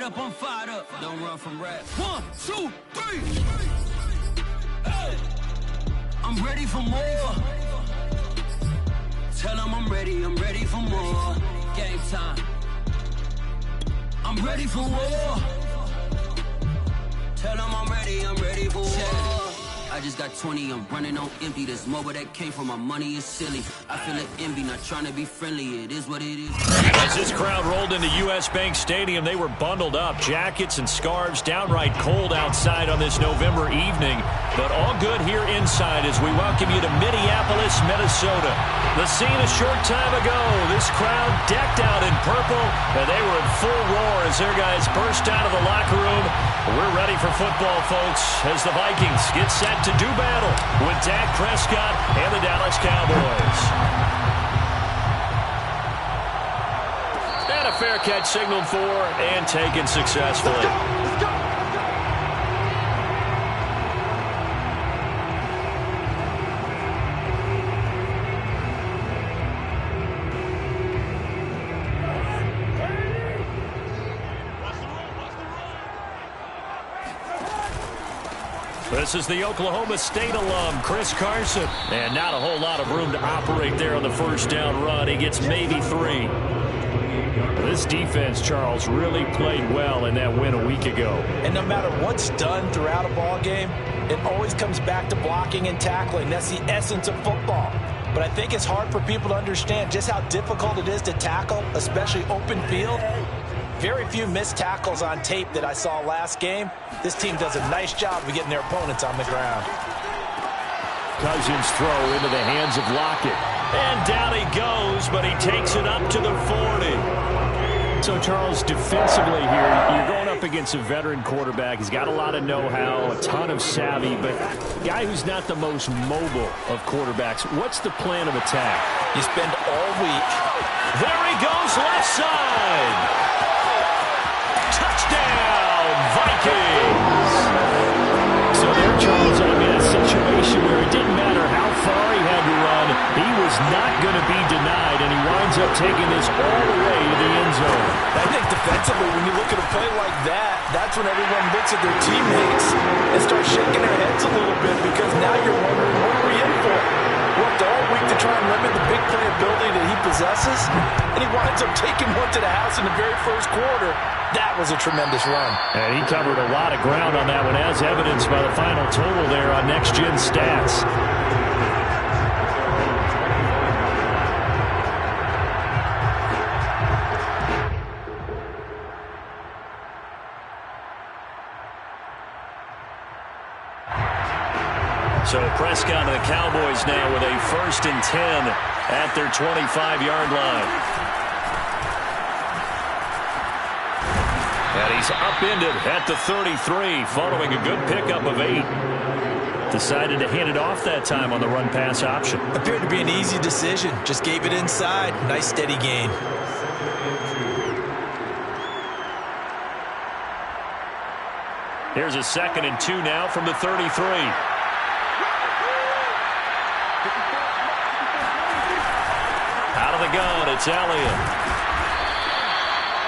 fired up, I'm fired up. Don't run from rap. 1, 2, 3. Hey. I'm ready for more. Tell them I'm ready for more. Game time. I'm ready for war. Tell them I'm ready for war. I just got 20, I'm running on empty. This mobile that came from my money is silly. I feel it envy, not trying to be friendly. It is what it is. As this crowd rolled into U.S. Bank Stadium, they were bundled up. Jackets and scarves, downright cold outside on this November evening. But all good here inside as we welcome you to Minneapolis, Minnesota. The scene a short time ago. This crowd decked out in purple, and they were in full roar as their guys burst out of the locker room. We're ready for football, folks, as the Vikings get set to do battle with Dak Prescott and the Dallas Cowboys. And a fair catch signaled for and taken successfully. Let's go. This is the Oklahoma State alum, Chris Carson. And not a whole lot of room to operate there on the first down run. He gets maybe 3. This defense, Charles, really played well in that win a week ago. And no matter what's done throughout a ball game, it always comes back to blocking and tackling. That's the essence of football. But I think it's hard for people to understand just how difficult it is to tackle, especially open field. Very few missed tackles on tape that I saw last game. This team does a nice job of getting their opponents on the ground. Cousins throw into the hands of Lockett. And down he goes, but he takes it up to the 40. So, Charles, defensively here, you're going up against a veteran quarterback. He's got a lot of know-how, a ton of savvy, but a guy who's not the most mobile of quarterbacks. What's the plan of attack? You spend all week. There he goes, left side. Touchdown, Vikings! So there, Charles, I'm in a situation where it didn't matter how far he had to run. He was not going to be denied, and he winds up taking this all the way to the end zone. I think defensively, when you look at a play like that, that's when everyone looks at their teammates and starts shaking their heads a little bit because now you're wondering, what are we in for? Worked all week to try and limit the big play ability that he possesses, and he winds up taking one to the house in the very first quarter. That was a tremendous run. And he covered a lot of ground on that one, as evidenced by the final total there on Next Gen Stats. So Prescott and the Cowboys now with a 1st and 10 at their 25-yard line. And he's upended at the 33, following a good pickup of 8. Decided to hand it off that time on the run-pass option. Appeared to be an easy decision. Just gave it inside. Nice steady gain. Here's a 2nd and 2 now from the 33. Out of the gun, it's Elliott.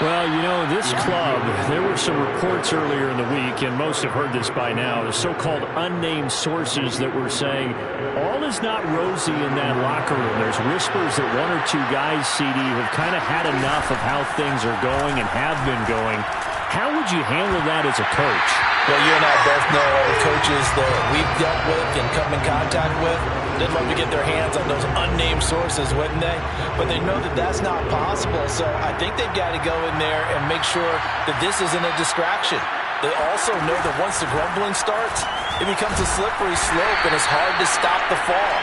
Well, you know, this club, there were some reports earlier in the week, and most have heard this by now, the so-called unnamed sources that were saying all is not rosy in that locker room. There's whispers that 1 or 2 guys, CD, have kind of had enough of how things are going and have been going. How would you handle that as a coach? Well, you and I both know all the coaches that we've dealt with and come in contact with. They'd love to get their hands on those unnamed sources, wouldn't they? But they know that that's not possible, so I think they've got to go in there and make sure that this isn't a distraction. They also know that once the grumbling starts, it becomes a slippery slope, and it's hard to stop the fall.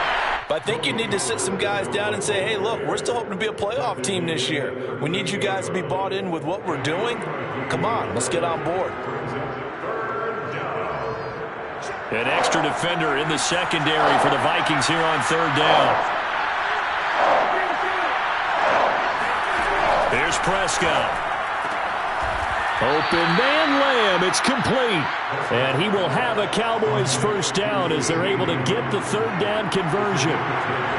But I think you need to sit some guys down and say, hey, look, we're still hoping to be a playoff team this year. We need you guys to be bought in with what we're doing. Come on, let's get on board. An extra defender in the secondary for the Vikings here on 3rd down. Here's Prescott. Open man Lamb. It's complete. And he will have a Cowboys 1st down as they're able to get the 3rd down conversion.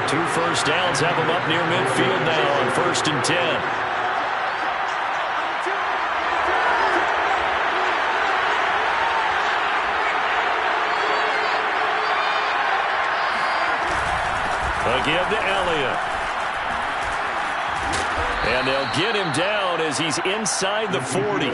2 first downs have them up near midfield now on 1st and 10. give to Elliott. And they'll get him down as he's inside the 40.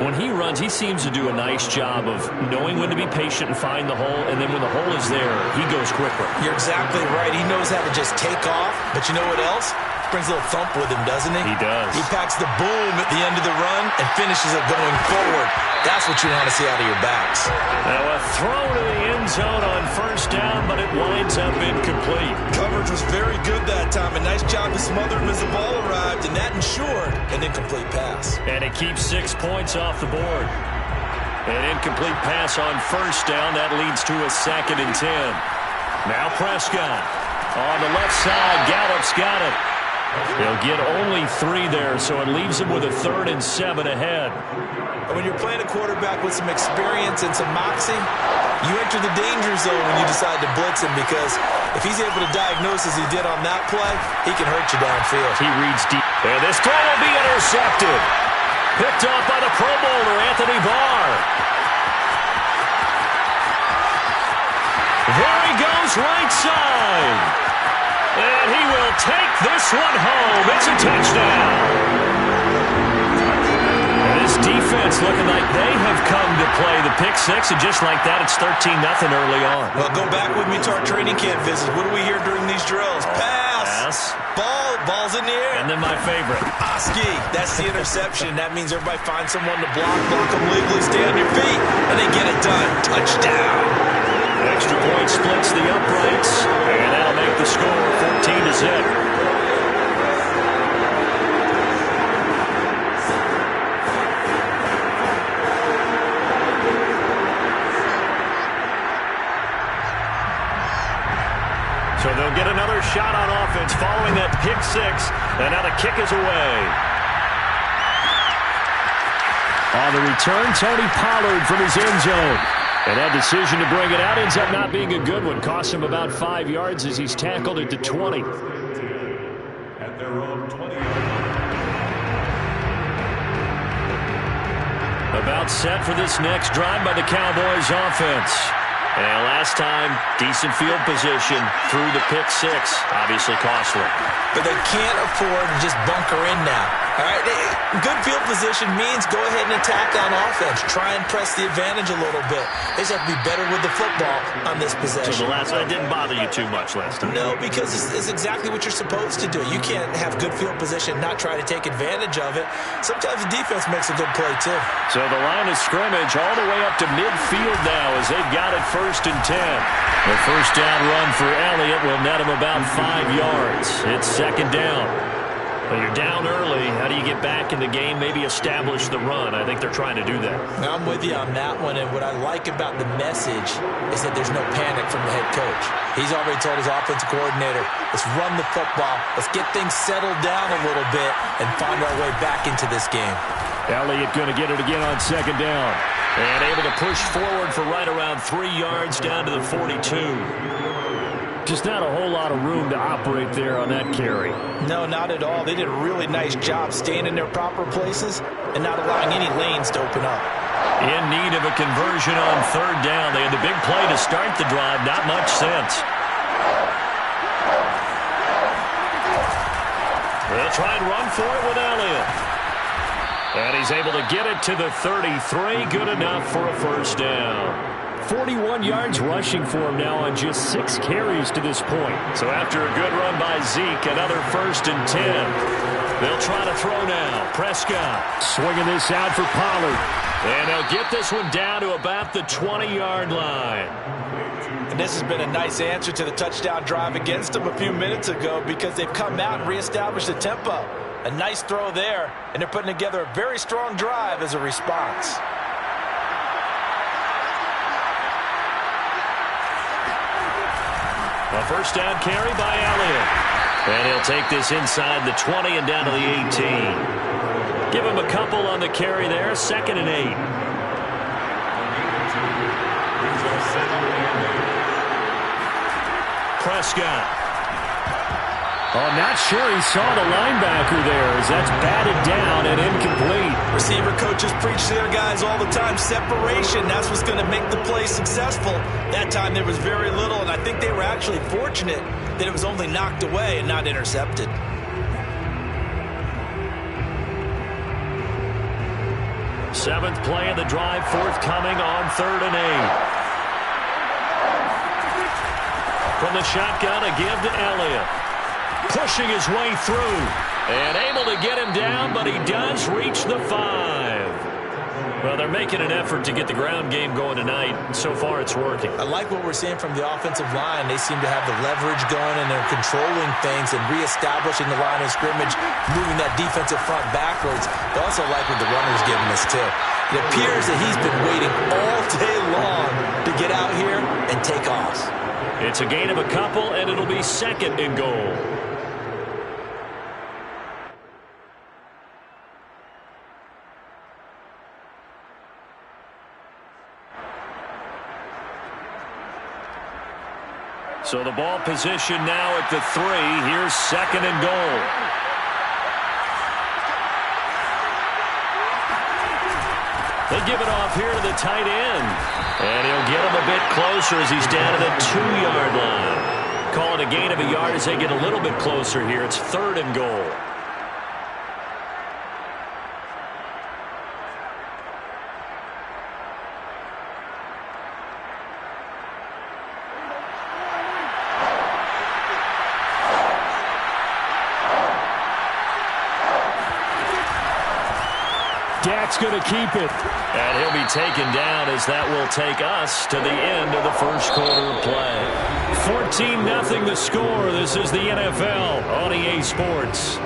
When he runs, he seems to do a nice job of knowing when to be patient and find the hole, and then when the hole is there, he goes quicker. You're exactly right. He knows how to just take off, but you know what else? Brings a little thump with him, doesn't he? He does. He packs the boom at the end of the run and finishes it going forward. That's what you want to see out of your backs. Now a throw to the end zone on first down, but it winds up incomplete. Coverage was very good that time. A nice job to smother him as the ball arrived, and that ensured an incomplete pass. And it keeps 6 points off the board. An incomplete pass on first down. That leads to a 2nd and 10. Now Prescott on the left side. Gallup's got it. They'll get only 3 there, so it leaves them with a 3rd and 7 ahead. When you're playing a quarterback with some experience and some moxie, you enter the danger zone when you decide to blitz him, because if he's able to diagnose as he did on that play, he can hurt you downfield. He reads deep. And this throw will be intercepted. Picked off by the Pro Bowler, Anthony Barr. There he goes, right side. And he will take this one home. It's a touchdown. And this defense looking like they have come to play the pick six, and just like that, it's 13-0 early on. Well, go back with me to our training camp visits. What do we hear during these drills? Pass. Ball's in the air. And then my favorite. Oski. That's the interception. That means everybody finds someone to block them legally, stay on your feet, and they get it done. Touchdown. Extra point splits the uprights, and that'll make the score 14-0. So they'll get another shot on offense following that pick six, and now the kick is away. On the return, Tony Pollard from his end zone. And that decision to bring it out ends up not being a good one. Costs him about 5 yards as he's tackled at the 20. At their own 20. About set for this next drive by the Cowboys offense. And last time, decent field position through the pick six. Obviously costly. But they can't afford to just bunker in now. All right, good field position means go ahead and attack on offense. Try and press the advantage a little bit. They just have to be better with the football on this possession. So the last one didn't bother you too much last time. No, because it's exactly what you're supposed to do. You can't have good field position, not try to take advantage of it. Sometimes the defense makes a good play, too. So the line of scrimmage all the way up to midfield now as they've got it 1st and 10. The first down run for Elliott will net him about 5 yards. It's 2nd down. Well, you're down early. How do you get back in the game, maybe establish the run? I think they're trying to do that. Now, I'm with you on that one, and what I like about the message is that there's no panic from the head coach. He's already told his offensive coordinator, let's run the football, let's get things settled down a little bit and find our way back into this game. Elliott going to get it again on 2nd down. And able to push forward for right around 3 yards down to the 42. Just not a whole lot of room to operate there on that carry. No, not at all. They did a really nice job staying in their proper places and not allowing any lanes to open up. In need of a conversion on 3rd down. They had the big play to start the drive. Not much sense. They'll try and run for it with Elliott. And he's able to get it to the 33. Good enough for a 1st down. 41 yards rushing for him now on just 6 carries to this point. So after a good run by Zeke, another 1st and 10. They'll try to throw now. Prescott swinging this out for Pollard. And they'll get this one down to about the 20-yard line. And this has been a nice answer to the touchdown drive against them a few minutes ago, because they've come out and reestablished the tempo. A nice throw there, and they're putting together a very strong drive as a response. A 1st down carry by Elliott. And he'll take this inside the 20 and down to the 18. Give him a couple on the carry there. 2nd and 8. Prescott. Oh, not sure he saw the linebacker there as that's batted down and incomplete. Receiver coaches preach to their guys all the time. Separation, that's what's going to make the play successful. That time there was very little, and I think they were actually fortunate that it was only knocked away and not intercepted. Seventh play of the drive forthcoming on 3rd and 8. From the shotgun, a give to Elliott. Pushing his way through. And able to get him down, but he does reach the 5. Well, they're making an effort to get the ground game going tonight. So far, it's working. I like what we're seeing from the offensive line. They seem to have the leverage going, and they're controlling things and reestablishing the line of scrimmage, moving that defensive front backwards. I also like what the runner's giving us, too. It appears that he's been waiting all day long to get out here and take off. It's a gain of a couple, and it'll be 2nd and goal. So the ball position now at the 3. Here's 2nd and goal. They give it off here to the tight end. And he'll get him a bit closer as he's down to the 2-yard line. Call it a gain of a yard as they get a little bit closer here. It's 3rd and goal. Dak's going to keep it. And he'll be taken down as that will take us to the end of the first quarter of play. 14-0 the score. This is the NFL on EA Sports.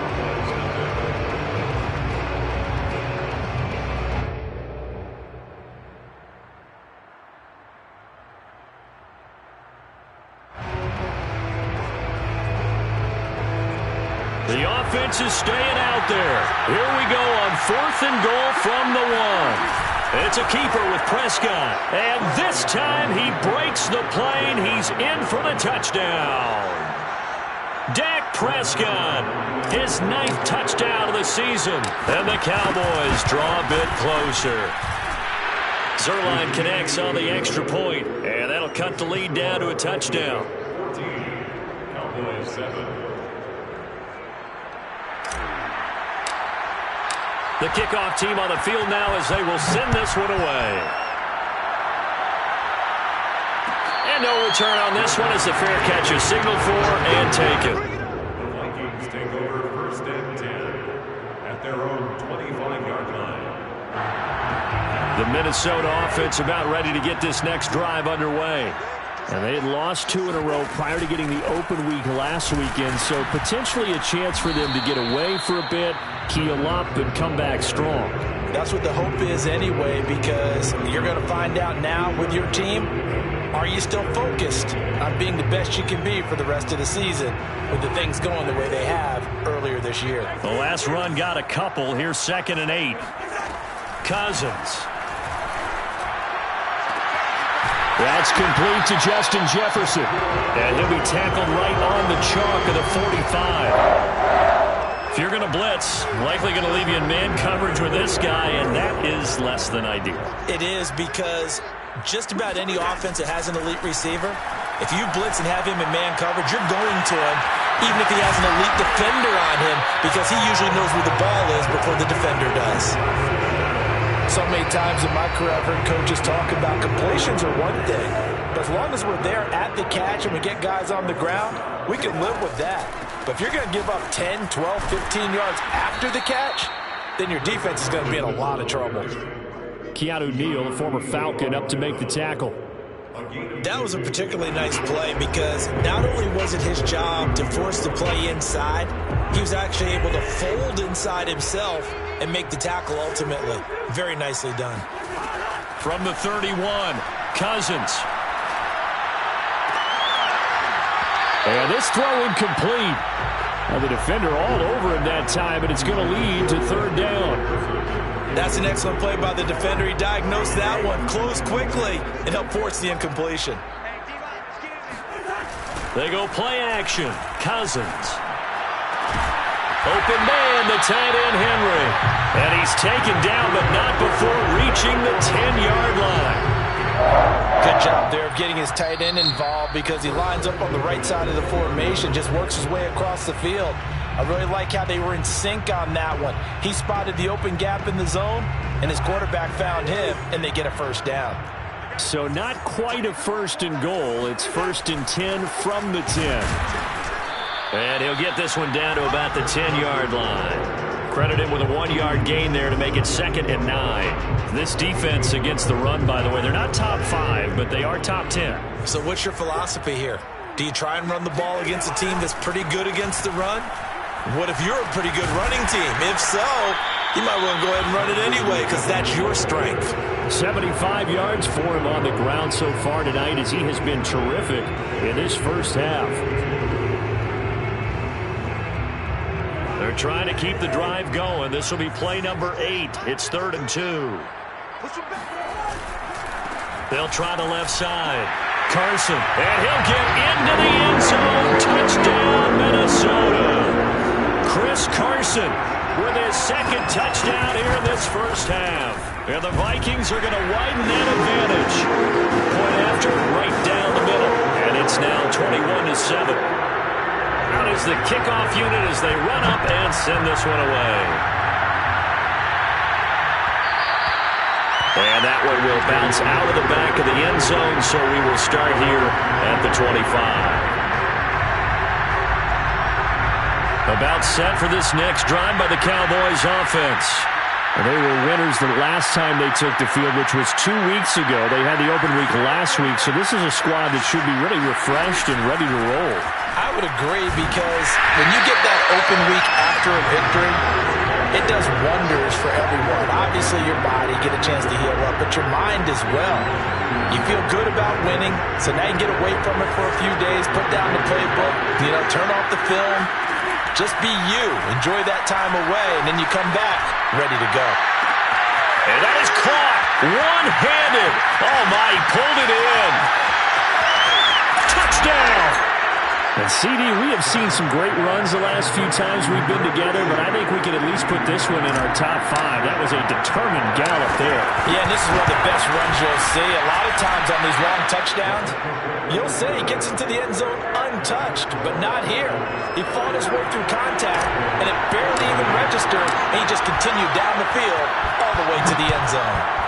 The offense is staying out there. Here we go on 4th and goal from the 1. It's a keeper with Prescott. And this time he breaks the plane. He's in for the touchdown. Dak Prescott, his 9th touchdown of the season. And the Cowboys draw a bit closer. Zerline connects on the extra point, and that'll cut the lead down to a touchdown. 14, Cowboys 7. The kickoff team on the field now as they will send this one away. And no return on this one as the fair catch is signaled for and taken. The Vikings take over 1st and 10 at their own 25-yard line. The Minnesota offense about ready to get this next drive underway. And they had lost 2 in a row prior to getting the open week last weekend, so potentially a chance for them to get away for a bit, keel up, and come back strong. That's what the hope is anyway, because you're going to find out now with your team, are you still focused on being the best you can be for the rest of the season with the things going the way they have earlier this year? The last run got a couple. Here's 2nd and 8. Cousins. That's complete to Justin Jefferson. And he'll be tackled right on the chalk of the 45. If you're going to blitz, likely going to leave you in man coverage with this guy, and that is less than ideal. It is, because just about any offense that has an elite receiver, if you blitz and have him in man coverage, you're going to him, even if he has an elite defender on him, because he usually knows where the ball is before the defender does. So many times in my career, I've heard coaches talk about completions are one thing, but as long as we're there at the catch and we get guys on the ground, we can live with that. But if you're going to give up 10, 12, 15 yards after the catch, then your defense is going to be in a lot of trouble. Keanu Neal, the former Falcon, up to make the tackle. That was a particularly nice play because not only was it his job to force the play inside, he was actually able to fold inside himself and make the tackle ultimately. Very nicely done. From the 31, Cousins. And this throw incomplete. Now the defender all over him that time, and it's going to lead to 3rd down. That's an excellent play by the defender. He diagnosed that one, closed quickly, and helped force the incompletion. They go play action. Cousins. Open man, the tight end, Henry. And he's taken down, but not before reaching the 10-yard line. Good job there of getting his tight end involved because he lines up on the right side of the formation, just works his way across the field. I really like how they were in sync on that one. He spotted the open gap in the zone, and his quarterback found him, and they get a first down. So not quite a first and goal. It's 1st and 10 from the 10. And he'll get this one down to about the 10-yard line. Credit him with a 1-yard gain there to make it 2nd and 9. This defense against the run, by the way, they're not top 5, but they are top 10. So what's your philosophy here? Do you try and run the ball against a team that's pretty good against the run? What if you're a pretty good running team? If so, you might want to go ahead and run it anyway because that's your strength. 75 yards for him on the ground so far tonight as he has been terrific in this first half. They're trying to keep the drive going. This will be play number 8. It's 3rd and 2. They'll try the left side. Carson, and he'll get into the end zone. Touchdown, Minnesota. Chris Carson with his 2nd touchdown here in this first half. And the Vikings are going to widen that advantage. Point after, right down the middle. And it's now 21-7. Out is the kickoff unit as they run up and send this one away. And that one will bounce out of the back of the end zone, so we will start here at the 25. About set for this next drive by the Cowboys offense. They were winners the last time they took the field, which was 2 weeks ago. They had the open week last week, so this is a squad that should be really refreshed and ready to roll. I would agree because when you get that open week after a victory, it does wonders for everyone. Obviously, your body get a chance to heal up, but your mind as well. You feel good about winning, so now you get away from it for a few days, put down the playbook, turn off the film. Just be you. Enjoy that time away, and then you come back ready to go. And that is caught one-handed. Oh, my, he pulled it in. Touchdown. And CD, we have seen some great runs the last few times we've been together, but I think we could at least put this one in our top 5. That was a determined gallop there. Yeah, and this is one of the best runs you'll see. A lot of times on these long touchdowns, you'll say he gets into the end zone untouched, but not here. He fought his way through contact, and it barely even registered, and he just continued down the field all the way to the end zone.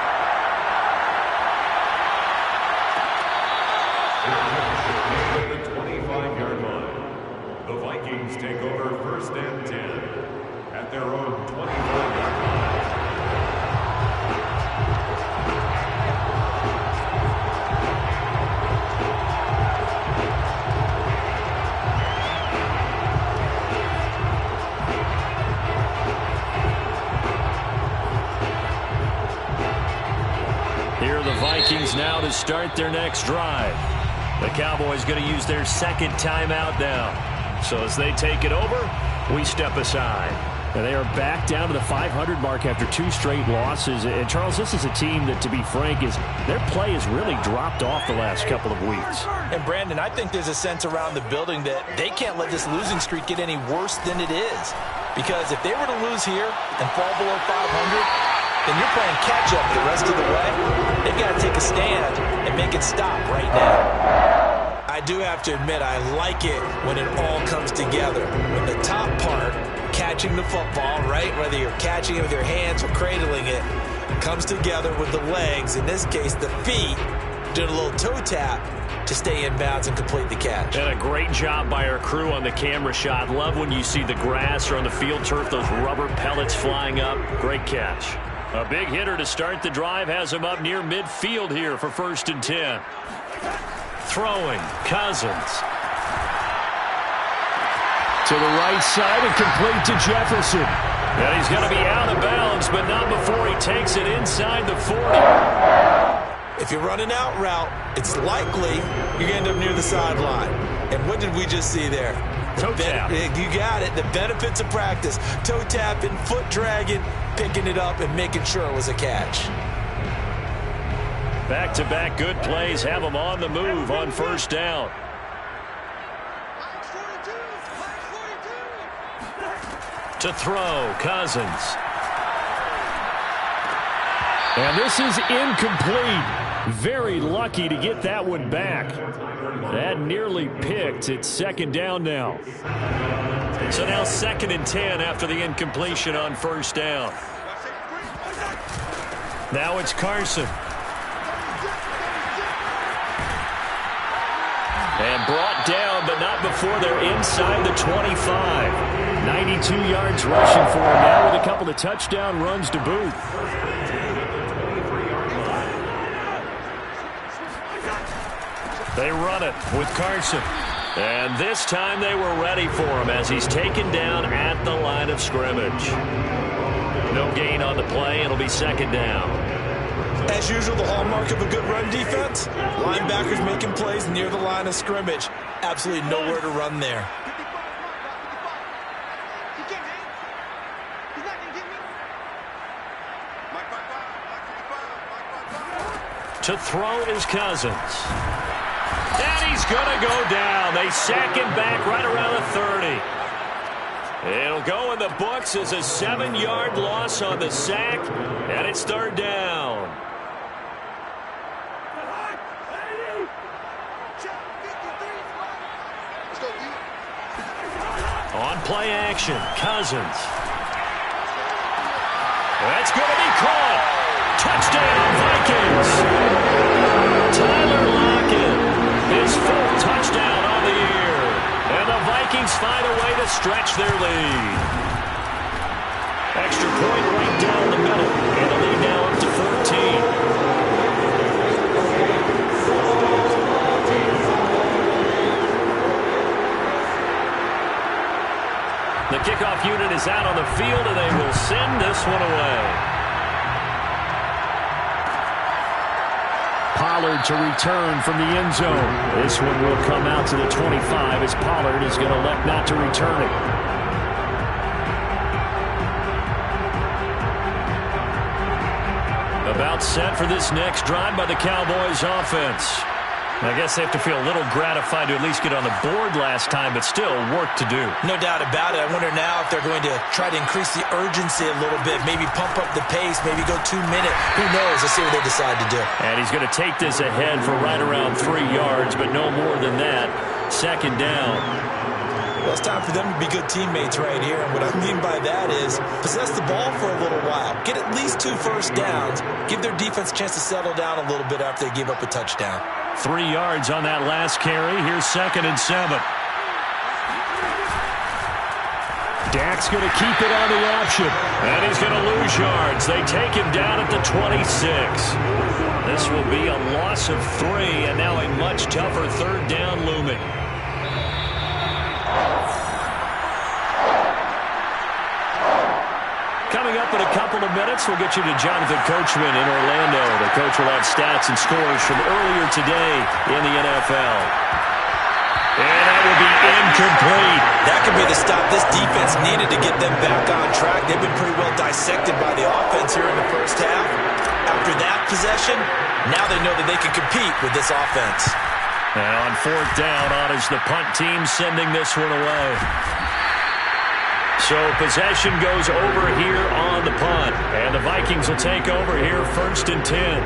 The Vikings take over 1st and 10 at their own 25-yard line. Here are the Vikings now to start their next drive. The Cowboys going to use their 2nd timeout now. So as they take it over, we step aside. And they are back down to the 500 mark after 2 straight losses. And, Charles, this is a team that, to be frank, their play has really dropped off the last couple of weeks. And, Brandon, I think there's a sense around the building that they can't let this losing streak get any worse than it is. Because if they were to lose here and fall below 500, then you're playing catch-up the rest of the way. They've got to take a stand and make it stop right now. I do have to admit, I like it when it all comes together. When the top part, catching the football, right, whether you're catching it with your hands or cradling it, comes together with the legs, in this case the feet, doing a little toe tap to stay in bounds and complete the catch. And a great job by our crew on the camera shot. Love when you see the grass or on the field turf, those rubber pellets flying up. Great catch. A big hitter to start the drive has him up near midfield here for 1st and 10. Throwing, Cousins. To the right side and complete to Jefferson. And he's going to be out of bounds, but not before he takes it inside the 40. If you're running out route, it's likely you're going to end up near the sideline. And what did we just see there? Toe tap. You got it. The benefits of practice. Toe tapping, foot dragging, picking it up, and making sure it was a catch. Back-to-back good plays have them on the move on 1st down. To throw, Cousins. And this is incomplete. Very lucky to get that one back. That nearly picked. It's second down now. So now 2nd and 10 after the incompletion on first down. Now it's Carson. And brought down, but not before they're inside the 25. 92 yards rushing for him now with a couple of touchdown runs to boot. They run it with Carson. And this time they were ready for him as he's taken down at the line of scrimmage. No gain on the play. It'll be second down. As usual, the hallmark of a good run defense, linebackers making plays near the line of scrimmage. Absolutely nowhere to run there. To throw is Cousins. And he's going to go down. They sack him back right around the 30. It'll go in the books as a 7-yard loss on the sack, and it's third down. On play action, Cousins. That's going to be caught. Touchdown, Vikings. Tyler Lockett, his 4th touchdown on the year. And the Vikings find a way to stretch their lead. Extra point right down the middle. And the lead now up to 14. The kickoff unit is out on the field, and they will send this one away. Pollard to return from the end zone. This one will come out to the 25 as Pollard is going to elect not to return it. About set for this next drive by the Cowboys offense. I guess they have to feel a little gratified to at least get on the board last time, but still work to do. No doubt about it. I wonder now if they're going to try to increase the urgency a little bit, maybe pump up the pace, maybe go 2 minutes. Who knows? Let's see what they decide to do. And he's going to take this ahead for right around 3 yards, but no more than that. Second down. Well, it's time for them to be good teammates right here. And what I mean by that is possess the ball for a little while. Get at least 2 first downs. Give their defense a chance to settle down a little bit after they give up a touchdown. 3 yards on that last carry. Here's 2nd and 7. Dak's going to keep it on the option. And he's going to lose yards. They take him down at the 26. This will be a loss of 3, and now a much tougher third down looming. Coming up in a couple of minutes, we'll get you to Jonathan Coachman in Orlando. The coach will have stats and scores from earlier today in the NFL. And that will be incomplete. That could be the stop this defense needed to get them back on track. They've been pretty well dissected by the offense here in the first half. After that possession, now they know that they can compete with this offense. And on 4th down, honors the punt team, sending this one away. So possession goes over here on the punt. And the Vikings will take over here 1st and 10.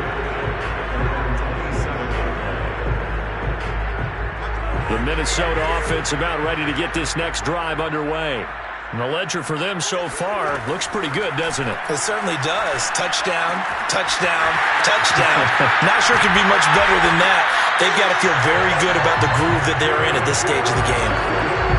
The Minnesota offense about ready to get this next drive underway. And the ledger for them so far looks pretty good, doesn't it? It certainly does. Touchdown, touchdown, touchdown. Not sure it can be much better than that. They've got to feel very good about the groove that they're in at this stage of the game.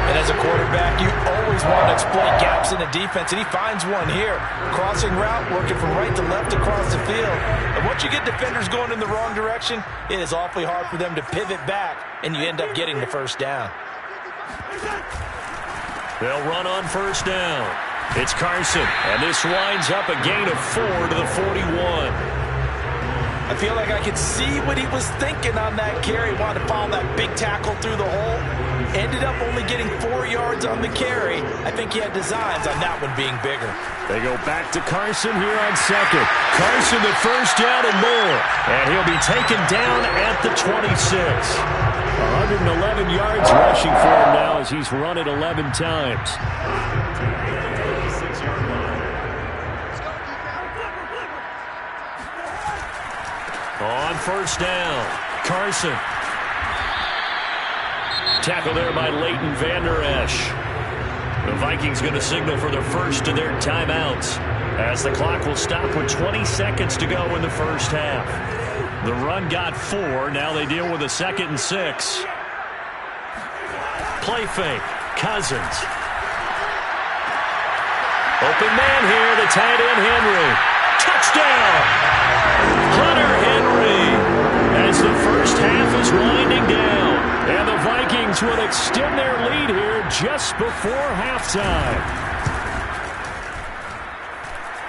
And as a quarterback, you always want to exploit gaps in the defense, and he finds one here. Crossing route, working from right to left across the field. And once you get defenders going in the wrong direction, it is awfully hard for them to pivot back, and you end up getting the first down. They'll run on 1st down. It's Carson, and this winds up a gain of 4 to the 41. I feel like I could see what he was thinking on that carry. Wanted to follow that big tackle through the hole. Ended up only getting 4 yards on the carry. I think he had designs on that one being bigger. They go back to Carson here on 2nd. Carson the first down and more. And he'll be taken down at the 26. 111 yards rushing for him now as he's run it 11 times. On first down, Carson. Tackle there by Leighton Vander Esch. The Vikings going to signal for their first of their timeouts as the clock will stop with 20 seconds to go in the first half. The run got 4. Now they deal with a 2nd and 6. Play fake. Cousins. Open man here, the tight end Henry. Touchdown! Hunter Henry as the first half is winding down. And the Vikings will extend their lead here just before halftime.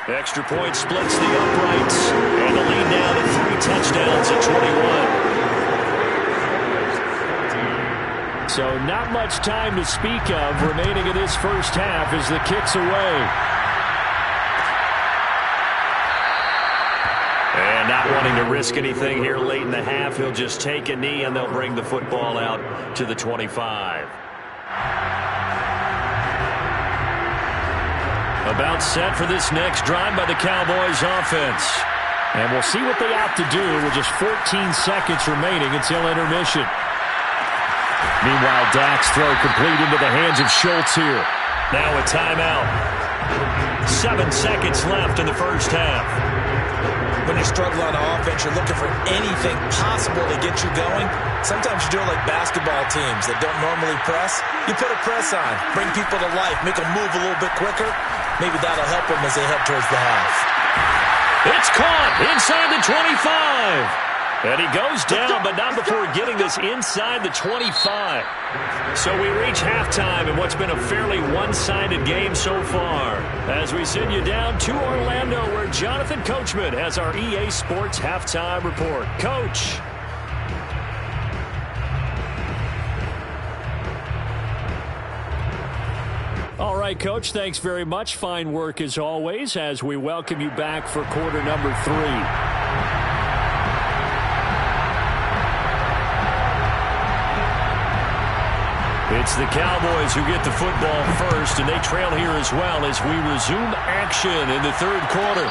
Extra point splits the uprights. And the lead now to 3 touchdowns at 21. So not much time to speak of remaining in this first half as the kick's away. And not wanting to risk anything here late in the half, he'll just take a knee and they'll bring the football out to the 25. About set for this next drive by the Cowboys offense. And we'll see what they opt to do with just 14 seconds remaining until intermission. Meanwhile, Dak's throw complete into the hands of Schultz here. Now a timeout. 7 seconds left in the first half. When you struggle on offense, you're looking for anything possible to get you going. Sometimes you do it like basketball teams that don't normally press. You put a press on, bring people to life, make them move a little bit quicker. Maybe that'll help them as they head towards the half. It's caught inside the 25. And he goes down, but not before getting this inside the 25. So we reach halftime in what's been a fairly one-sided game so far. As we send you down to Orlando, where Jonathan Coachman has our EA Sports Halftime Report. Coach. All right, Coach, thanks very much. Fine work as always as we welcome you back for quarter number 3. It's the Cowboys who get the football first, and they trail here as well as we resume action in the third quarter.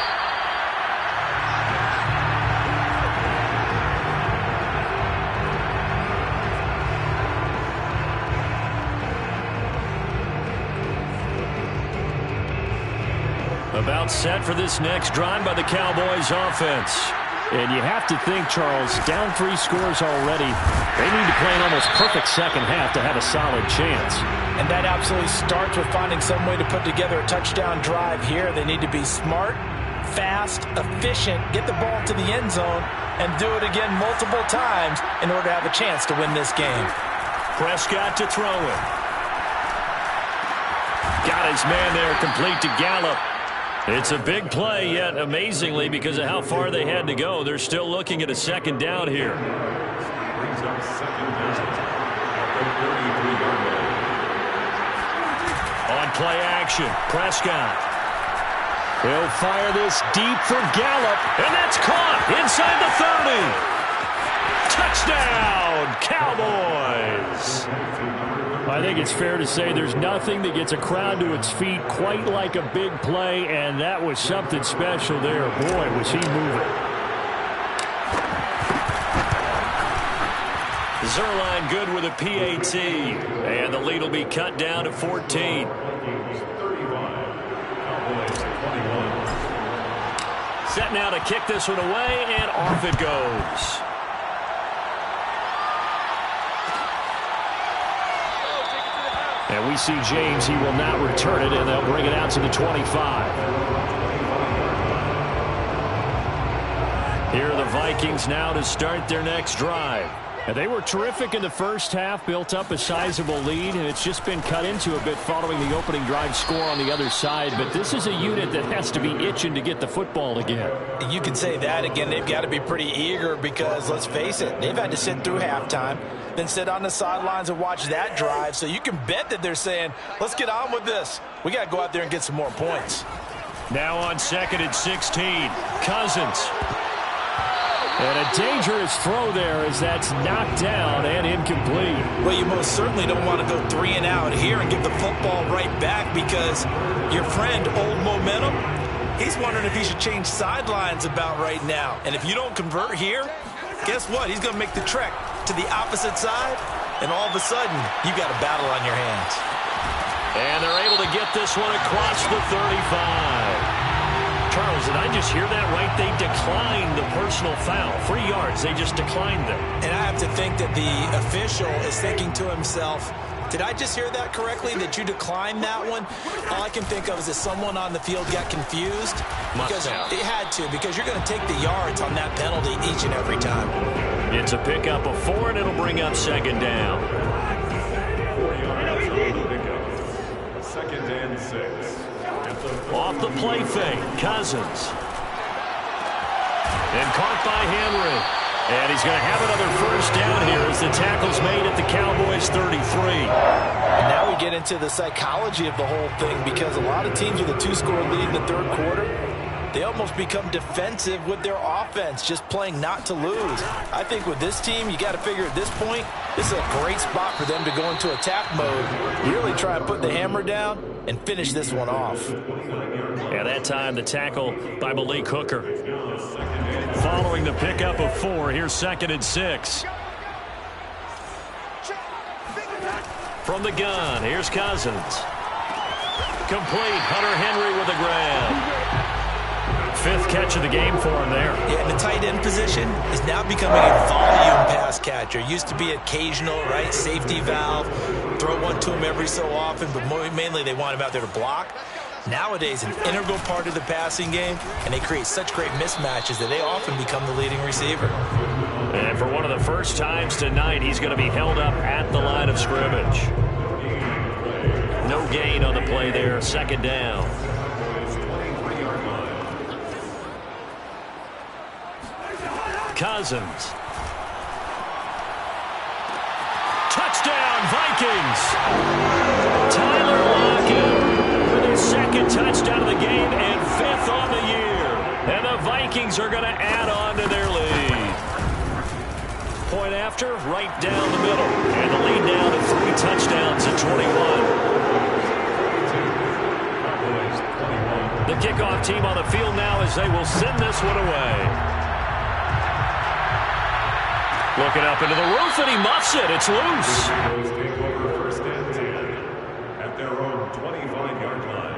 About set for this next drive by the Cowboys offense. And you have to think, Charles, down 3 scores already. They need to play an almost perfect second half to have a solid chance. And that absolutely starts with finding some way to put together a touchdown drive here. They need to be smart, fast, efficient, get the ball to the end zone, and do it again multiple times in order to have a chance to win this game. Prescott to throw it. Got his man there, complete to Gallup. It's a big play, yet amazingly, because of how far they had to go, they're still looking at a second down here. On play action, Prescott. He'll fire this deep for Gallup, and that's caught inside the 30. Touchdown, Cowboys! I think it's fair to say there's nothing that gets a crowd to its feet quite like a big play, and that was something special there. Boy, was he moving. Zerline good with a PAT, and the lead will be cut down to 14. Set now to kick this one away, and off it goes. And we see James. He will not return it, and they'll bring it out to the 25. Here are the Vikings now to start their next drive. And they were terrific in the first half, built up a sizable lead, and it's just been cut into a bit following the opening drive score on the other side. But this is a unit that has to be itching to get the football again. You can say that again. They've got to be pretty eager because, let's face it, they've had to sit through halftime, then sit on the sidelines and watch that drive. So you can bet that they're saying, let's get on with this. We got to go out there and get some more points. Now on 2nd and 16, Cousins. And a dangerous throw there as that's knocked down and incomplete. Well, you most certainly don't want to go 3 and out here and give the football right back because your friend, old momentum, He's wondering if he should change sidelines about right now. And if you don't convert here, guess what? He's going to make the trek to the opposite side, and all of a sudden, you've got a battle on your hands. And they're able to get this one across the 35. Charles, did I just hear that right? They declined the personal foul. 3 yards, they just declined them. And I have to think that the official is thinking to himself, did I just hear that correctly, that you declined that one? All I can think of is that someone on the field got confused. Because they had to, because you're going to take the yards on that penalty each and every time. It's a pickup of 4, and it'll bring up second down. 4 yards on the pickup. 2nd and 6. Off the play fake, Cousins. And caught by Henry. And he's going to have another first down here as the tackle's made at the Cowboys 33. And now we get into the psychology of the whole thing, because a lot of teams with a 2-score lead in the third quarter, they almost become defensive with their offense, just playing not to lose. I think with this team, you got to figure at this point, this is a great spot for them to go into attack mode, really try and put the hammer down and finish this one off. At that time, the tackle by Malik Hooker. Following the pickup of 4, here's 2nd and 6. From the gun, here's Cousins. Complete, Hunter Henry with a grab. 5th catch of the game for him there. Yeah, and the tight end position is now becoming a volume pass catcher. Used to be occasional, right, safety valve, throw one to him every so often, but mainly they want him out there to block. Nowadays, an integral part of the passing game, and they create such great mismatches that they often become the leading receiver. And for one of the first times tonight, he's going to be held up at the line of scrimmage. No gain on the play there, 2nd down. Cousins. Touchdown, Vikings. Tyler Lockett with his 2nd touchdown of the game and 5th on the year. And the Vikings are going to add on to their lead. Point after, right down the middle. And the lead down to 3 touchdowns at 21. The kickoff team on the field now as they will send this one away. Looking up into the roof, and he muffs it. It's loose. Take over 1st and 10 at their own 25-yard line.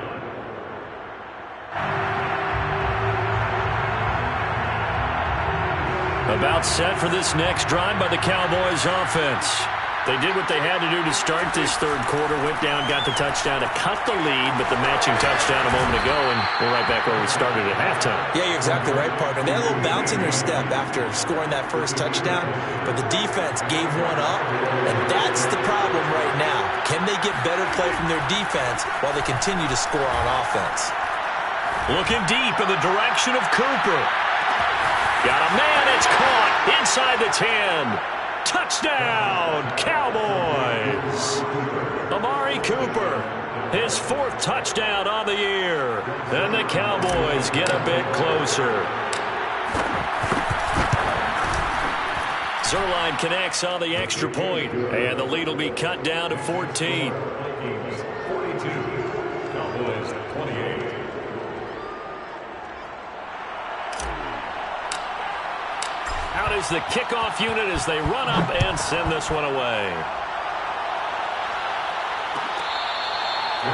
About set for this next drive by the Cowboys offense. They did what they had to do to start this third quarter. Went down, got the touchdown to cut the lead, but the matching touchdown a moment ago, and we're right back where we started at halftime. Yeah, you're exactly right, partner. They had a little bounce in their step after scoring that first touchdown, but the defense gave one up, and that's the problem right now. Can they get better play from their defense while they continue to score on offense? Looking deep in the direction of Cooper. Got a man, it's caught inside the 10. Touchdown, Cowboys! Amari Cooper, his 4th touchdown on the year. And the Cowboys get a bit closer. Zerline connects on the extra point, and the lead will be cut down to 14. 42, Cowboys 28. Out is the kickoff unit as they run up and send this one away. The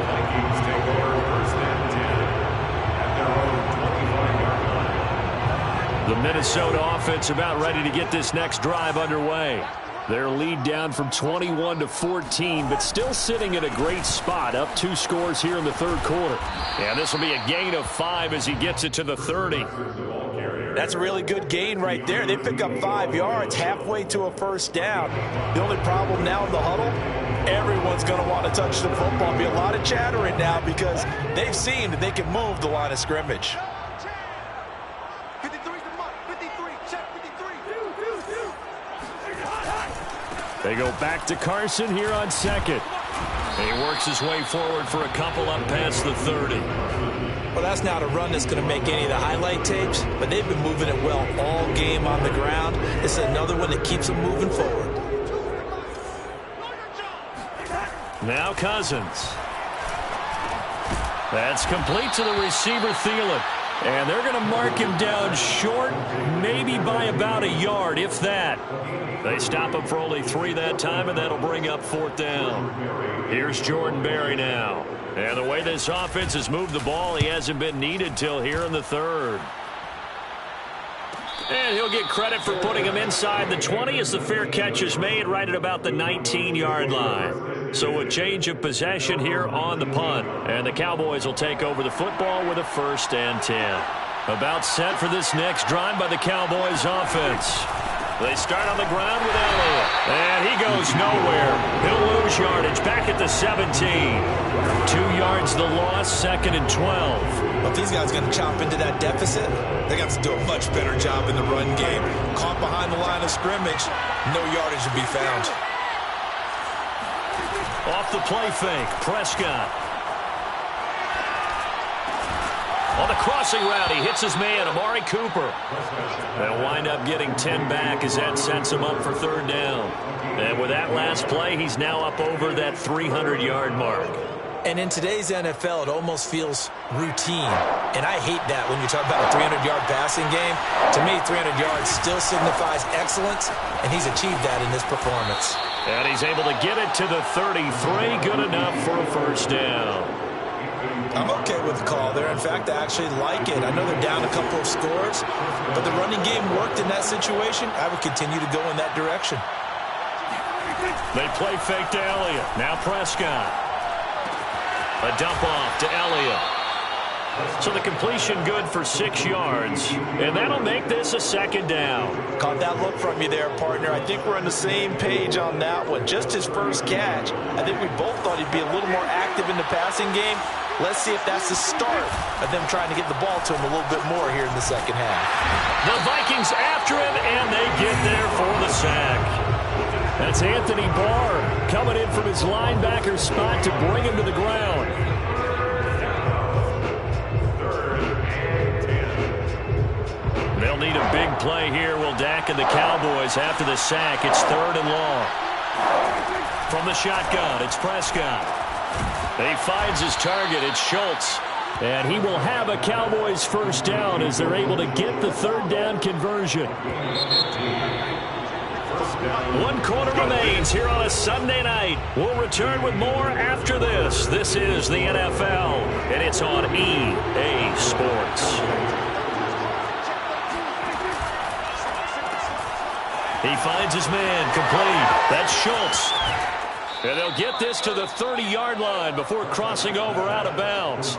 Vikings take over 1st and 10 at their own 25-yard line. The Minnesota offense about ready to get this next drive underway. Their lead down from 21 to 14, but still sitting in a great spot, up 2 scores here in the third quarter. And this will be a gain of 5 as he gets it to the 30. That's a really good gain right there. They pick up 5 yards halfway to a first down. The only problem now in the huddle, everyone's going to want to touch the football. Be a lot of chattering now because they've seen that they can move the line of scrimmage. They go back to Carson here on 2nd. And he works his way forward for a couple up past the 30. Well, that's not a run that's going to make any of the highlight tapes, but they've been moving it well all game on the ground. This is another one that keeps them moving forward. Now Cousins. That's complete to the receiver, Thielen. And they're going to mark him down short, maybe by about a yard, if that. They stop him for only 3 that time, and that'll bring up 4th down. Here's Jordan Berry now. And the way this offense has moved the ball, he hasn't been needed till here in the 3rd. And he'll get credit for putting him inside the 20 as the fair catch is made right at about the 19-yard line. So a change of possession here on the punt. And the Cowboys will take over the football with a 1st and 10. About set for this next drive by the Cowboys offense. They start on the ground with Elliott. And he goes nowhere. He'll lose yardage back at the 17. 2 yards the loss, 2nd and 12. Well, if these guys are going to chop into that deficit, they got to do a much better job in the run game. Caught behind the line of scrimmage, no yardage to be found. Off the play fake, Prescott. On the crossing route, he hits his man, Amari Cooper. They'll wind up getting 10 back as that sets him up for 3rd down. And with that last play, he's now up over that 300-yard mark. And in today's NFL, it almost feels routine. And I hate that when you talk about a 300-yard passing game. To me, 300 yards still signifies excellence, and he's achieved that in this performance. And he's able to get it to the 33. Good enough for a 1st down. I'm okay with the call there. In fact, I actually like it. I know they're down a couple of scores, but the running game worked in that situation. I would continue to go in that direction. They play fake to Elliott. Now Prescott. A dump off to Elliott. So the completion good for 6 yards, and that'll make this a 2nd down. Caught that look from you there, partner. I think we're on the same page on that one. Just his first catch. I think we both thought he'd be a little more active in the passing game. Let's see if that's the start of them trying to get the ball to him a little bit more here in the 2nd half. The Vikings after him, and they get there for the sack. That's Anthony Barr coming in from his linebacker spot to bring him to the ground. 3rd and 10. They'll need a big play here. Will Dak and the Cowboys after the sack. It's 3rd and long. From the shotgun, it's Prescott. He finds his target. It's Schultz. And he will have a Cowboys 1st down as they're able to get the 3rd down conversion. 1 quarter remains here on a Sunday night. We'll return with more after this. This is the NFL, and it's on EA Sports. He finds his man complete. That's Schultz. And they'll get this to the 30-yard line before crossing over out of bounds.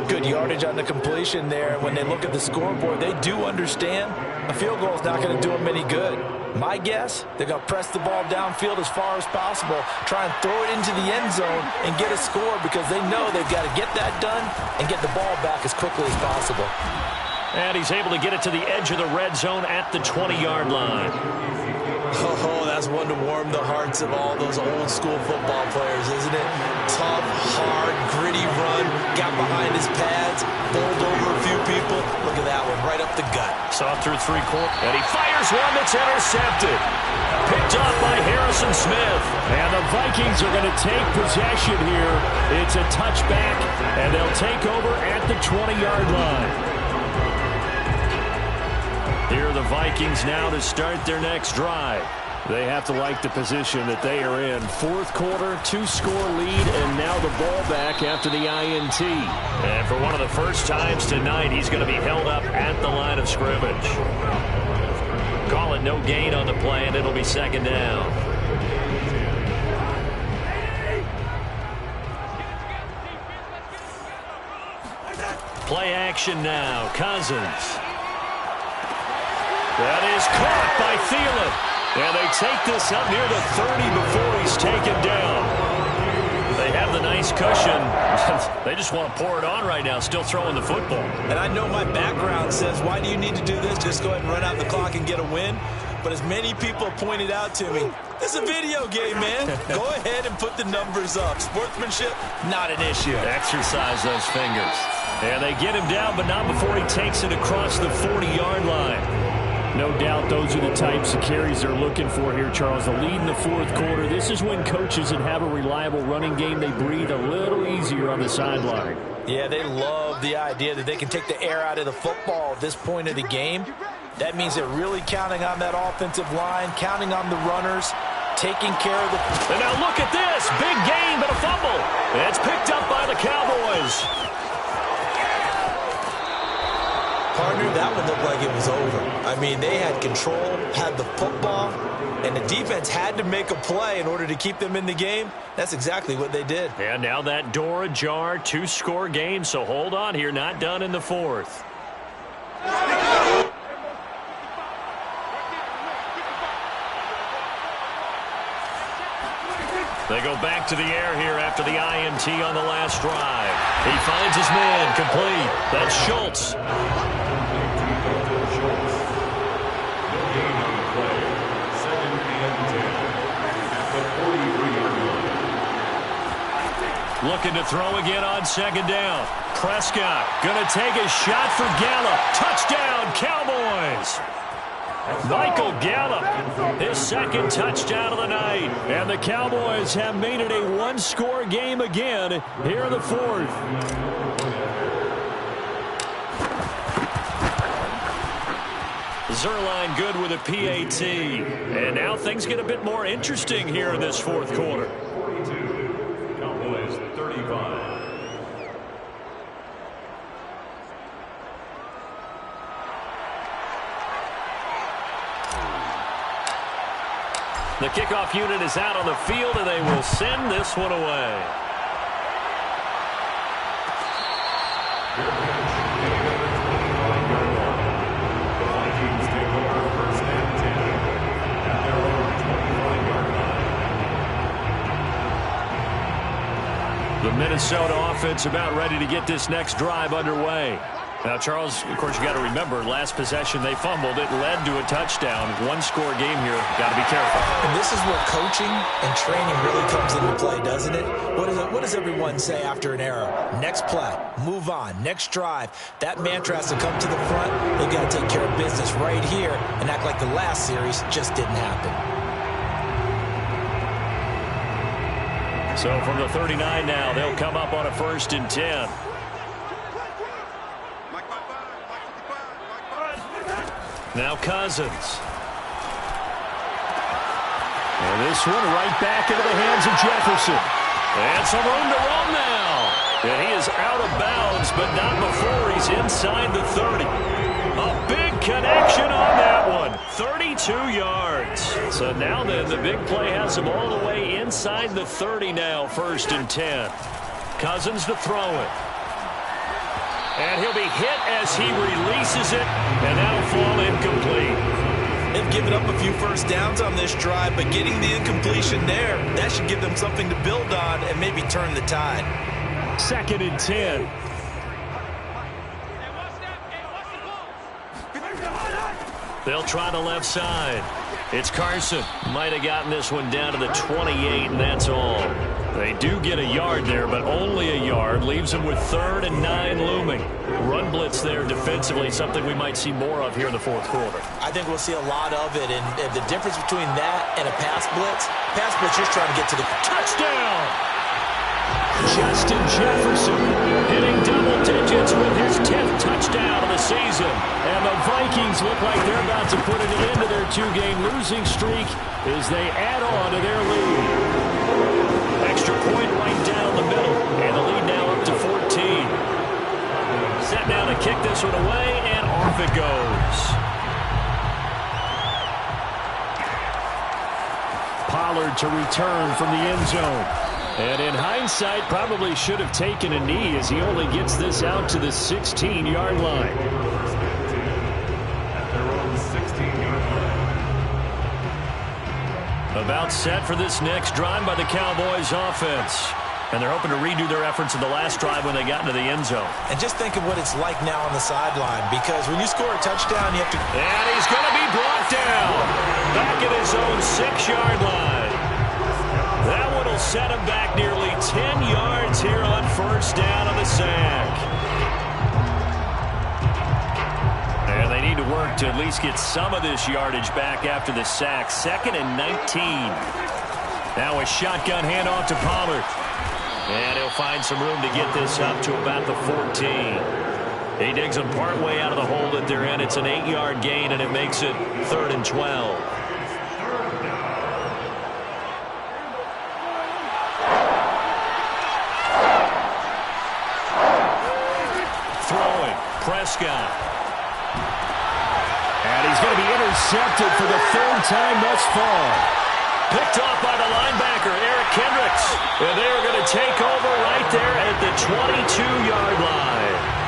Good yardage on the completion there. When they look at the scoreboard, they do understand a field goal is not going to do them any good. My guess, they're going to press the ball downfield as far as possible, try and throw it into the end zone and get a score because they know they've got to get that done and get the ball back as quickly as possible. And he's able to get it to the edge of the red zone at the 20-yard line. Oh, that's one to warm the hearts of all those old school football players, isn't it? Tough, hard, gritty run, got behind his pads, bowled over a few people. Look at that one, right up the gut. Saw through 3 quarters, and he fires one that's intercepted. Picked off by Harrison Smith. And the Vikings are going to take possession here. It's a touchback, and they'll take over at the 20-yard line. Here are the Vikings now to start their next drive. They have to like the position that they are in. 4th quarter, 2-score lead, and now the ball back after the INT. And for one of the first times tonight, he's going to be held up at the line of scrimmage. Call it no gain on the play, and it'll be 2nd down. Play action now. Cousins. That is caught by Thielen. And they take this up near the 30 before he's taken down. They have the nice cushion. They just want to pour it on right now, still throwing the football. And I know my background says, why do you need to do this? Just go ahead and run out the clock and get a win. But as many people pointed out to me, it's a video game, man. Go ahead and put the numbers up. Sportsmanship, not an issue. Exercise those fingers. And they get him down, but not before he takes it across the 40-yard line. No doubt those are the types of carries they're looking for here, Charles. The lead in the 4th quarter. This is when coaches that have a reliable running game, they breathe a little easier on the sideline. Yeah, they love the idea that they can take the air out of the football at this point of the game. That means they're really counting on that offensive line, counting on the runners, taking care of the... And now look at this. Big gain, but a fumble. It's picked up by the Cowboys. Partner, that one looked like it was over. I mean, they had control, had the football, and the defense had to make a play in order to keep them in the game. That's exactly what they did. And now that door ajar, 2-score game, so hold on here, not done in the fourth. They go back to the air here after the INT on the last drive. He finds his man, complete. That's Schultz. Looking to throw again on second down. Prescott going to take a shot for Gallup. Touchdown, Cowboys. Michael Gallup, his second touchdown of the night. And the Cowboys have made it a one-score game again here in the fourth. Zerline good with a PAT. And now things get a bit more interesting here in this fourth quarter. 42, Cowboys 35. The kickoff unit is out on the field, and they will send this one away. The Vikings take over first and 10 at their own 25-yard line. The Minnesota offense about ready to get this next drive underway. Now, Charles, of course, you got to remember, last possession they fumbled. It led to a touchdown. One-score game here. Got to be careful. And this is where coaching and training really comes into play, doesn't it? What does everyone say after an error? Next play, move on, next drive. That mantra has to come to the front. They've got to take care of business right here and act like the last series just didn't happen. So from the 39 now, they'll come up on a 1st and 10. Now Cousins. And this one right back into the hands of Jefferson. And some room to run now. And he is out of bounds, but not before he's inside the 30. A big connection on that one. 32 yards. So now then, the big play has him all the way inside the 30 now, 1st and 10. Cousins to throw it. And he'll be hit as he releases it, and that'll fall incomplete. They've given up a few first downs on this drive, but getting the incompletion there, that should give them something to build on and maybe turn the tide. 2nd and 10. They'll try the left side. It's Carson. Might have gotten this one down to the 28, and that's all. They do get a yard there, but only a yard. Leaves them with 3rd and 9 looming. Run blitz there defensively, something we might see more of here in the fourth quarter. I think we'll see a lot of it, and the difference between that and a pass blitz just trying to get to the touchdown. Justin Jefferson hitting double digits with his 10th touchdown of the season. And the Vikings look like they're about to put an end to their 2-game losing streak as they add on to their lead. Extra point right down the middle, and the lead now up to 14. Set now to kick this one away, and off it goes. Pollard to return from the end zone. And in hindsight, probably should have taken a knee as he only gets this out to the 16-yard line. First and 10 at their own 16-yard line. About set for this next drive by the Cowboys offense. And they're hoping to redo their efforts in the last drive when they got into the end zone. And just think of what it's like now on the sideline, because when you score a touchdown, you have to... And he's going to be brought down back at his own 6-yard line. That one will set him back nearly 10 yards here on 1st down on the sack. And they need to work to at least get some of this yardage back after the sack. 2nd and 19. Now a shotgun handoff to Pollard. And he'll find some room to get this up to about the 14. He digs them partway out of the hole that they're in. It's an 8-yard gain, and it makes it 3rd and 12. Throwing, Prescott. And he's going to be intercepted for the 3rd time thus far. Picked off by the linebacker, Eric Kendricks. And they are going to take over right there at the 22-yard line.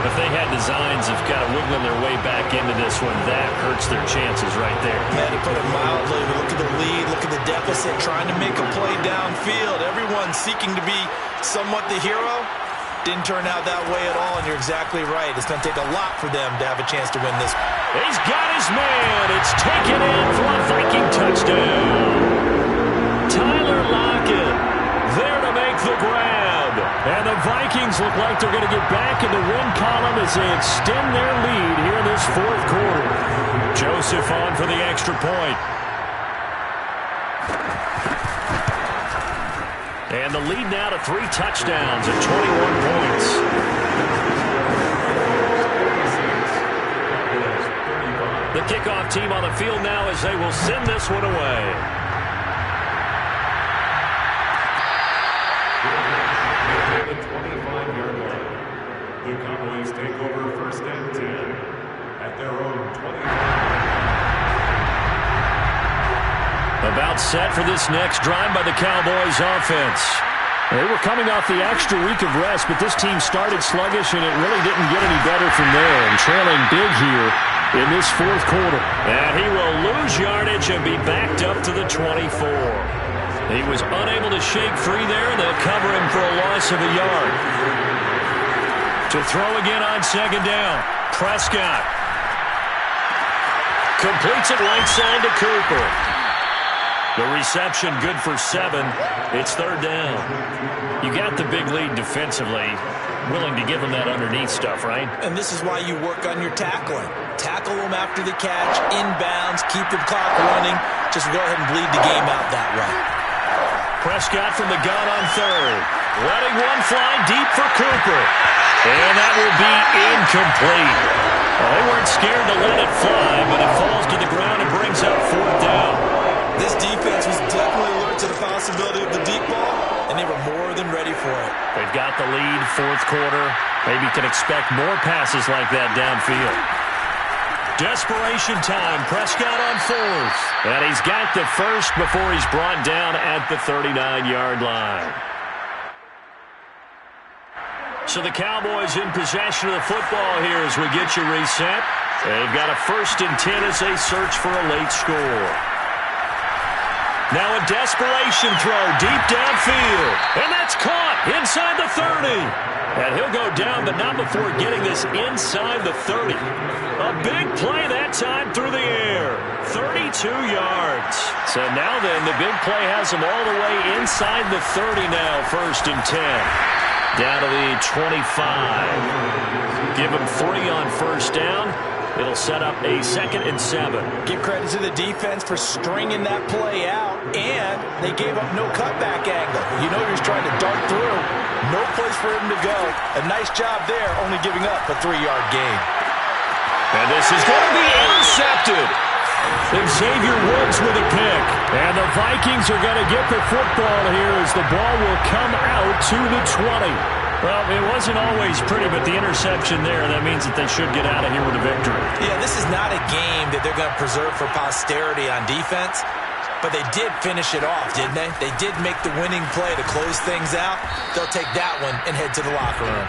If they had designs of kind of wiggling their way back into this one, that hurts their chances right there. Yeah, to put it mildly, look at the lead, look at the deficit, trying to make a play downfield. Everyone seeking to be somewhat the hero. Didn't turn out that way at all, and you're exactly right. It's going to take a lot for them to have a chance to win this. He's got his man. It's taken in for a Viking touchdown. Tyler Lockett there to make the grab. And the Vikings look like they're going to get back in the win column as they extend their lead here in this 4th quarter. Joseph on for the extra point. And the lead now to 3 touchdowns at 21 points. The kickoff team on the field now as they will send this one away. The 25-yard line. The Cowboys take over 1st and 10 at their own 25. About set for this next drive by the Cowboys offense. They were coming off the extra week of rest, but this team started sluggish, and it really didn't get any better from there. And trailing big here in this 4th quarter. And he will lose yardage and be backed up to the 24. He was unable to shake free there. They'll cover him for a loss of a yard. To throw again on 2nd down. Prescott. Completes it right side to Cooper. The reception good for 7. It's 3rd down. You got the big lead defensively. Willing to give them that underneath stuff, right? And this is why you work on your tackling. Tackle them after the catch, inbounds, keep the clock running. Just go ahead and bleed the game out that way. Prescott from the gun on 3rd. Letting one fly deep for Cooper. And that will be incomplete. Well, they weren't scared to let it fly, but it falls to the ground and brings up 4th down. This defense was definitely alert to the possibility of the deep ball, and they were more than ready for it. They've got the lead, 4th quarter. Maybe can expect more passes like that downfield. Desperation time. Prescott on 4th. And he's got the first before he's brought down at the 39-yard line. So the Cowboys in possession of the football here as we get you reset. They've got a 1st and 10 as they search for a late score. Now a desperation throw deep downfield. And that's caught inside the 30. And he'll go down, but not before getting this inside the 30. A big play that time through the air. 32 yards. So now then, the big play has him all the way inside the 30 now, 1st and 10. Down to the 25. Give him 3 on 1st down. It'll set up a 2nd and 7. Give credit to the defense for stringing that play out, and they gave up no cutback angle. You know he was trying to dart through. No place for him to go. A nice job there, only giving up a 3-yard gain. And this is going to be intercepted. Xavier Woods with a pick. And the Vikings are going to get the football here as the ball will come out to the 20. Well, it wasn't always pretty, but the interception there, that means that they should get out of here with a victory. Yeah, this is not a game that they're going to preserve for posterity on defense, but they did finish it off, didn't they? They did make the winning play to close things out. They'll take that one and head to the locker room.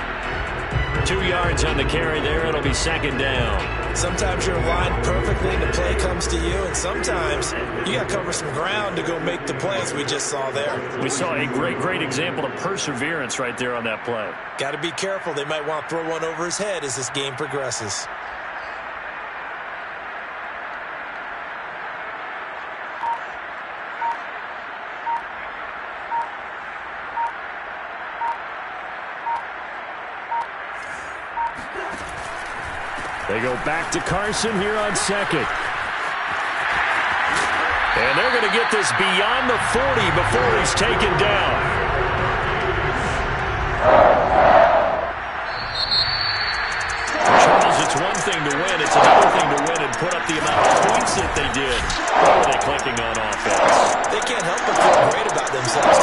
2 yards on the carry there. It'll be 2nd down. Sometimes you're aligned perfectly and the play comes to you, and sometimes you got to cover some ground to go make the plays we just saw there. We saw a great example of perseverance right there on that play. Got to be careful. They might want to throw one over his head as this game progresses. They go back to Carson here on 2nd. And they're going to get this beyond the 40 before he's taken down. Charles, it's one thing to win. It's another thing to win and put up the amount of points that they did. How are they clicking on offense? They can't help but feel great about themselves.